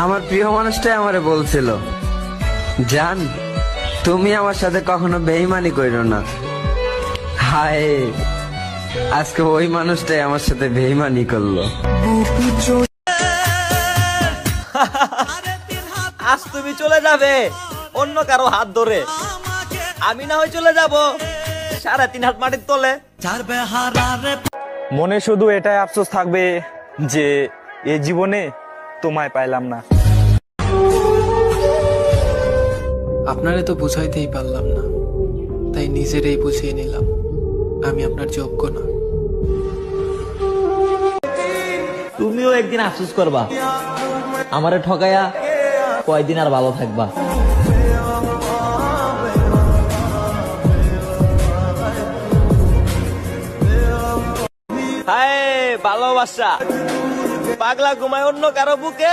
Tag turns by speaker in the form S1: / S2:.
S1: আমার প্রিয় মানুষটাই আমারে বলছিল, জান তুমি আমার সাথে কখনো বেইমানি কইরো না। হায়, আজকে ওই মানুষটাই আমার সাথে বেইমানি করলো।
S2: আজ তুমি চলে যাবে অন্য কারো হাত ধরে, আমি না হয় চলে যাব 3.5 হাত মাটির তলে।
S3: মনে শুধু এটাই আফসোস থাকবে যে এই জীবনে তোমায় পাইলাম না।
S4: আপনারে তো বুঝাইতেই পারলাম না, তাই নিজেরই বুঝিয়ে নিলাম আমি আপনার যোগ্য না।
S2: তুমিও একদিন আফসোস করবা, আমারে ঠকাইয়া কয়দিন আর ভালো থাকবা। হায় ভালোবাসা, পাগলা ঘুমায় অন্য কারো বুকে।